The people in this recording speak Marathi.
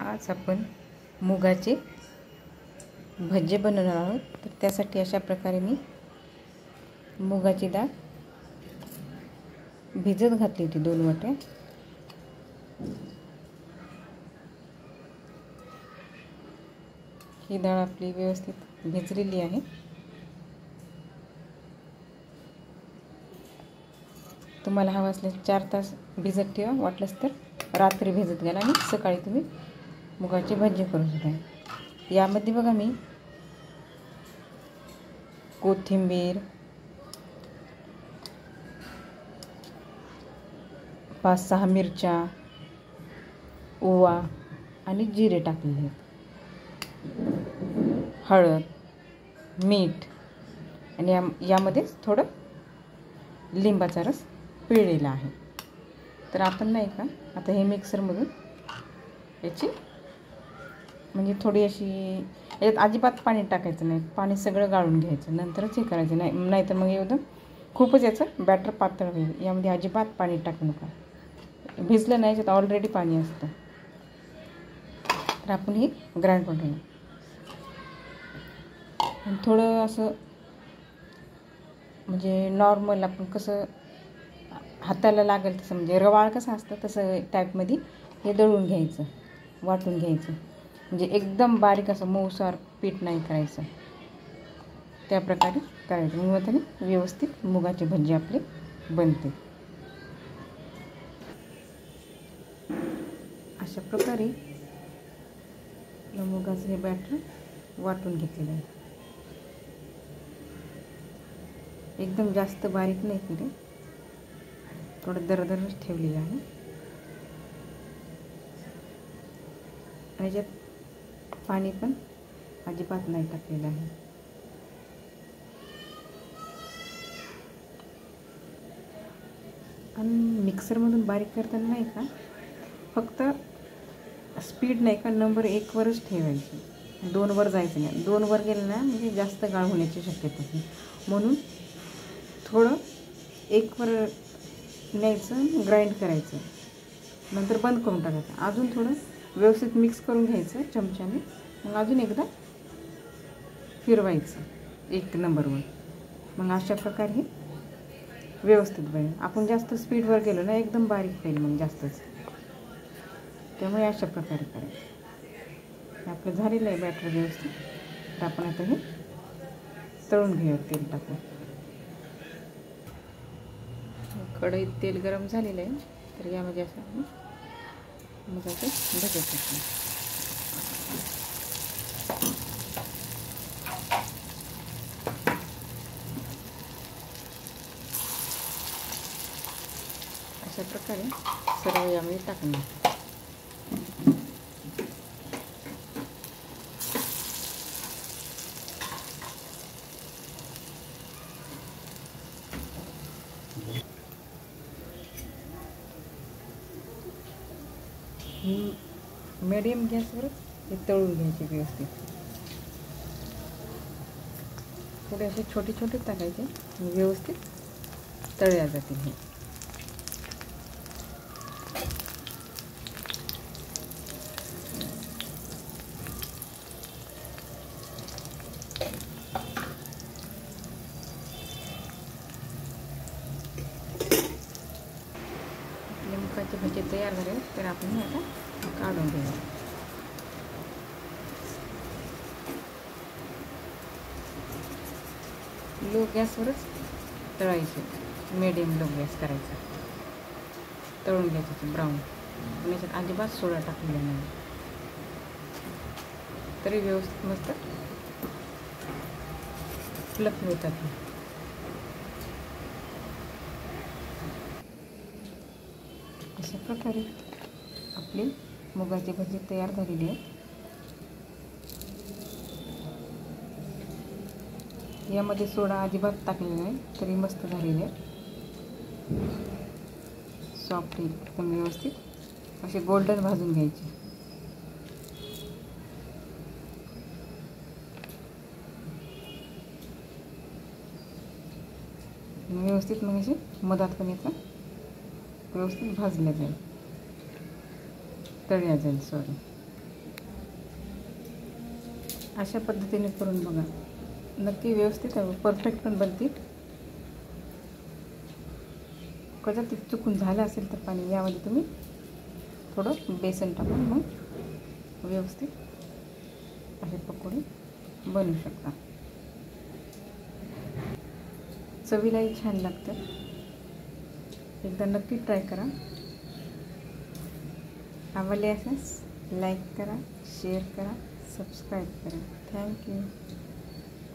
आज आपण मुगाचे भजे बनवणार आहोत। तर त्यासाठी अशा प्रकारे मी मुगाची डाळ भिजत घातली होती 2 वाट्या। ही डाळ आपली व्यवस्थित भिजलेली आहे। तुम्हाला हवं असल्यास 4 तास भिजत ठेवा, वाटलंच तर रात्री भिजत घाला आणि सकाळी तुम्ही मुगाचे भजे करू शकता। यामध्ये बघा मी कोथिंबीर, 5-6 मिरच्या, ओवा आणि जिरे टाकलेले आहेत, हळद, मीठ आणि यामध्ये थोडं लिंबाचा रस पिळलेला आहे। तर आपण नाही का आता हे मिक्सरमधून याची म्हणजे थोडी अशी, यात अजिबात पाणी टाकायचं नाही, पाणी सगळं गाळून घ्यायचं, नंतरच हे करायचं नाही तर मग एकदम खूपच याचं बॅटर पातळ होईल। यामध्ये अजिबात पाणी टाकू नका, भिजलं नाही, याच्यात ऑलरेडी पाणी असतं। तर आपण हे ग्राइंड करून घेऊ आणि थोडं असं म्हणजे नॉर्मल आपण कसं हाताला लागेल तसं, म्हणजे रवाळ कसं असतं तसं टाईपमध्ये हे दळून घ्यायचं, वाटून घ्यायचं, म्हणजे एकदम बारीक असं मऊसार पीठ नाही करायचं, त्या प्रकारे करायचं। मग त्याने व्यवस्थित मुगाचे भजी आपले बनते। अशा प्रकारे मुगाचं हे बॅटर वाटून घेतलेलं आहे। एकदम जास्त बारीक नाही केले, थोडं दरदरच ठेवलेलं आहे। आणि याच्यात पाणी पण अजिबात नाही टाकलेलं आहे। आणि मिक्सरमधून बारीक करताना नाही का फक्त स्पीड नाही का नंबर 1 वरच ठेवायची, 2 वर जायचं नाही। 2 वर गेलं ना म्हणजे जास्त गाळ होण्याची शक्यता आहे, म्हणून थोडं 1 वर न्यायचं, ग्राइंड करायचं, नंतर बंद करून टाकायचं, अजून थोडं व्यवस्थित मिक्स करून घ्यायचं चमच्याने, मग अजून एकदा फिरवायचं 1 नंबरवर। मग अशा प्रकारे हे व्यवस्थित बनेल। आपण जास्त स्पीडवर गेलो ना एकदम बारीक होईल मग जास्तच, त्यामुळे अशा प्रकारे करायचं। आपलं झालेलं आहे बॅटर व्यवस्थित। तर आपण आता हे तळून घेऊया तेल टाकून। कढईत तेल गरम झालेलं आहे, तर यामध्ये असं आपण मुगाचे भजे टाकू। अशा प्रकारे सर्व यामध्ये टाकून मीडियम गॅसवरच हे तळून घ्यायचे व्यवस्थित। थोडे असे छोटे छोटे टाकायचे, व्यवस्थित तळल्या जातील हे। मुगाचे भजे तयार झाले, तर आपण हे आता काढून घेऊया। लो गॅसवरच तळायचे, मीडियम लो गॅस करायचा, तळून घ्यायचे ब्राऊन। आणि याच्यात अजिबात सोडा टाकलेला नाही, तरी व्यवस्थित मस्त फ्लफी होतात। अशा प्रकारे आपली मुगाची भजी तयार झालेली आहे। यामध्ये सोडा अजिबात टाकलेला नाही, तरी मस्त झालेली आहे, सॉफ्ट एकदम व्यवस्थित असे गोल्डन भाजून घ्यायचे। व्यवस्थित मग असे मधात पण याचा व्यवस्थित भाजल्या जाईल, तळल्या जाईल सॉरी। अशा पद्धतीने करून बघा, नक्की व्यवस्थित परफेक्ट पण बनतील. कदाचित चुकून झालं असेल तर पाणी यामध्ये तुम्ही थोडं बेसन टाकून मग व्यवस्थित असे पकोडे बनवू शकता. चवीलाही छान लागतं. एकदा नक्की ट्राय करा. आवडले असेल लाईक करा, शेअर करा, सबस्क्राईब करा. थँक्यू.